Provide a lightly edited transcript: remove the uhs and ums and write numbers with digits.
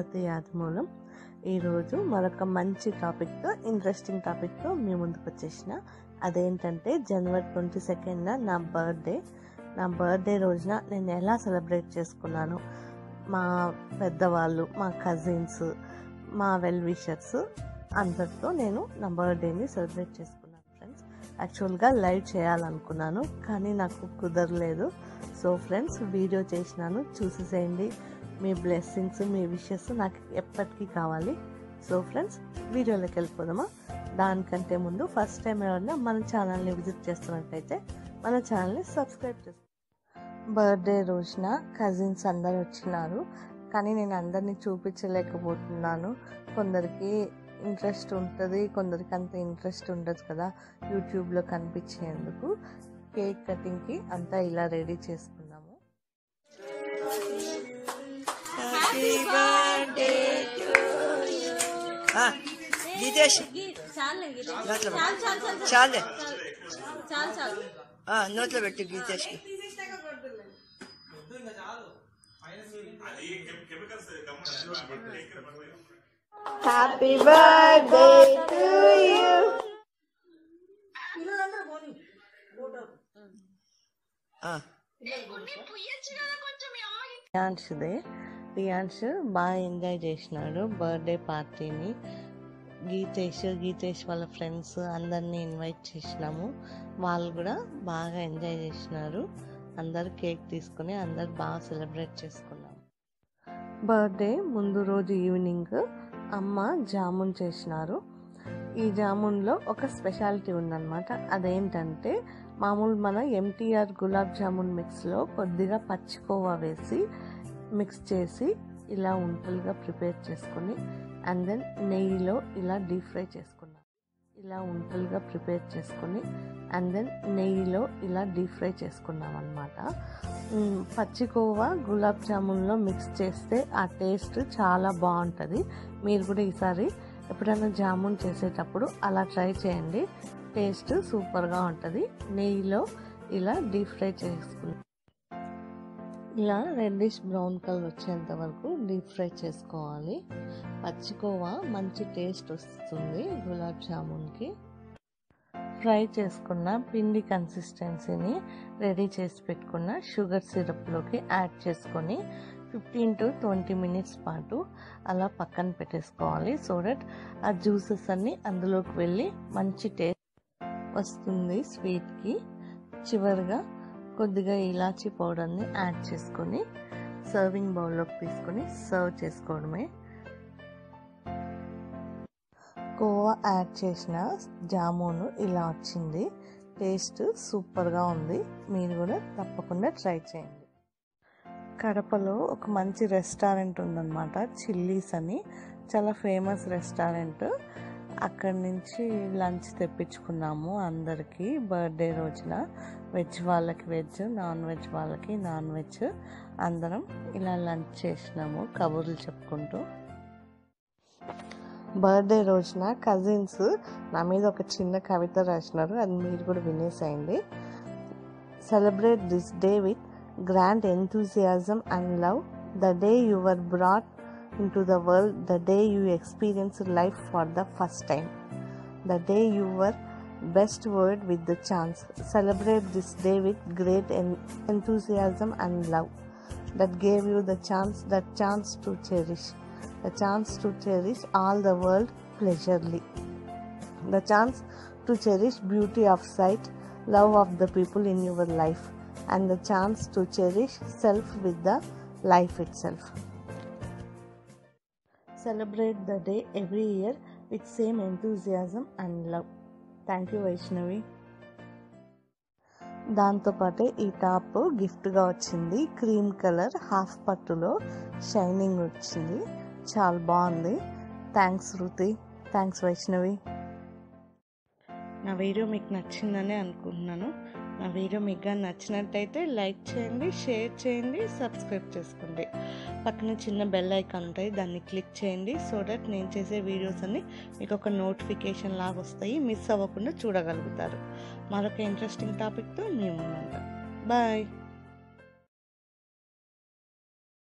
రేవతి యాదమూలం. ఈరోజు మరొక మంచి టాపిక్తో, ఇంట్రెస్టింగ్ టాపిక్తో మీ ముందుకు వచ్చేసిన. అదేంటంటే జనవరి 22న నా బర్త్డే రోజున నేను ఎలా సెలబ్రేట్ చేసుకున్నాను, మా పెద్దవాళ్ళు, మా కజిన్స్, మా వెల్ విషర్స్ అందరితో నేను నా బర్త్డేని సెలబ్రేట్ చేసుకున్నాను ఫ్రెండ్స్. యాక్చువల్గా లైవ్ చేయాలనుకున్నాను కానీ నాకు కుదరలేదు. సో ఫ్రెండ్స్, వీడియో చేసినాను, చూసేసేయండి. మీ బ్లెస్సింగ్స్, మీ విషెస్ నాకు ఎప్పటికీ కావాలి. సో ఫ్రెండ్స్, వీడియోలోకి వెళ్ళిపోదామా? దానికంటే ముందు ఫస్ట్ టైం ఎవరైనా మన ఛానల్ని విజిట్ చేస్తున్నట్టయితే మన ఛానల్ని సబ్స్క్రైబ్ చేసుకోండి. బర్త్డే రోజున కజిన్స్ అందరు వచ్చినారు కానీ నేను అందరినీ చూపించలేకపోతున్నాను. కొందరికి ఇంట్రెస్ట్ ఉంటుంది, కొందరికి అంత ఇంట్రెస్ట్ ఉండదు కదా యూట్యూబ్లో కనిపించేందుకు. కేక్ కటింగ్కి అంతా ఇలా రెడీ చేసుకున్నాము. నోట్లో పెట్టు Geetesh. Happy birthday to you. Priyansh బాగా ఎంజాయ్ చేసినాడు బర్త్డే పార్టీని. గీతేష్ వాళ్ళ ఫ్రెండ్స్ అందరినీ ఇన్వైట్ చేసినాము. వాళ్ళు కూడా బాగా ఎంజాయ్ చేసినారు. అందరు కేక్ తీసుకుని అందరు బాగా సెలబ్రేట్ చేసుకున్నాము. బర్త్డే ముందు రోజు ఈవినింగ్ అమ్మ జామున్ చేసినారు. ఈ జామున్లో ఒక స్పెషాలిటీ ఉందన్నమాట. అదేంటంటే మామూలు మన ఎంటీఆర్ గులాబ్ జామున్ మిక్స్లో కొద్దిగా పచ్చికోవా వేసి మిక్స్ చేసి ఇలా ఉంటలుగా ప్రిపేర్ చేసుకొని అండ్ దెన్ నెయ్యిలో ఇలా డీప్ ఫ్రై చేసుకున్నాం. అన్నమాట. పచ్చికోవా గులాబ్ జామున్లో మిక్స్ చేస్తే ఆ టేస్ట్ చాలా బాగుంటుంది. మీరు కూడా ఈసారి ఎప్పుడైనా జామున్ చేసేటప్పుడు అలా ట్రై చేయండి. టేస్ట్ సూపర్గా ఉంటుంది. నెయ్యిలో ఇలా డీప్ ఫ్రై చేసుకున్నాం. ఇలా రెడ్డిష్ బ్రౌన్ కలర్ వచ్చేంత వరకు డీప్ ఫ్రై చేసుకోవాలి. పచ్చికోవా మంచి టేస్ట్ వస్తుంది గులాబ్ జామున్కి. ఫ్రై చేసుకున్న పిండి కన్సిస్టెన్సీని రెడీ చేసి పెట్టుకున్న షుగర్ సిరప్లోకి యాడ్ చేసుకొని 15 to 20 minutes పాటు అలా పక్కన పెట్టేసుకోవాలి. సో దట్ ఆ జ్యూసెస్ అన్నీ అందులోకి వెళ్ళి మంచి టేస్ట్ వస్తుంది స్వీట్కి. చివరిగా కొద్దిగా ఇలాచీ పౌడర్ని యాడ్ చేసుకొని సర్వింగ్ బౌల్లోకి తీసుకొని సర్వ్ చేసుకోవడమే. కోవా యాడ్ చేసిన జామును ఇలా వచ్చింది. టేస్ట్ సూపర్గా ఉంది. మీరు కూడా తప్పకుండా ట్రై చేయండి. కడపలో ఒక మంచి రెస్టారెంట్ ఉందన్నమాట, చిల్లీస్ అని. చాలా ఫేమస్ రెస్టారెంట్. అక్కడి నుంచి లంచ్ తెప్పించుకున్నాము అందరికీ బర్త్డే రోజున. వెజ్ వాళ్ళకి వెజ్, నాన్ వెజ్ వాళ్ళకి నాన్ వెజ్. అందరం ఇలా లంచ్ చేసినాము కబుర్లు చెప్పుకుంటూ. బర్త్డే రోజున కజిన్స్ నా మీద ఒక చిన్న కవిత రాసినారు, అది మీరు కూడా వినేసేయండి. Celebrate this day with grand enthusiasm and love, the day you were brought into the world, the day you experienced life for the first time, the day you were best word with the chance. Celebrate this day with great enthusiasm and love that gave you the chance to cherish all the world pleasurely, the chance to cherish beauty of sight, love of the people in your life, and the chance to cherish self with the life itself. Celebrate the day every year with same enthusiasm and love. Thank you Vaishnavi. దాంతోపాటే ఈ top గిఫ్ట్గా వచ్చింది. Cream colour half పట్టులో shining వచ్చింది, చాలా బాగుంది. Thanks Shruti, thanks Vaishnavi. నా video మీకు నచ్చిందని అనుకుంటున్నాను. నా వీడియో మీకు నచ్చినట్టయితే లైక్ చేయండి, షేర్ చేయండి, సబ్స్క్రైబ్ చేసుకోండి. పక్కన చిన్న బెల్ ఐకాన్ ఉంటుంది, దాన్ని క్లిక్ చేయండి. సో దట్ నేను చేసే వీడియోస్ అన్నీ మీకు ఒక నోటిఫికేషన్ లాగా వస్తాయి, మిస్ అవ్వకుండా చూడగలుగుతారు. మరొక ఇంట్రెస్టింగ్ టాపిక్తో మేము ఉంటాం. బాయ్.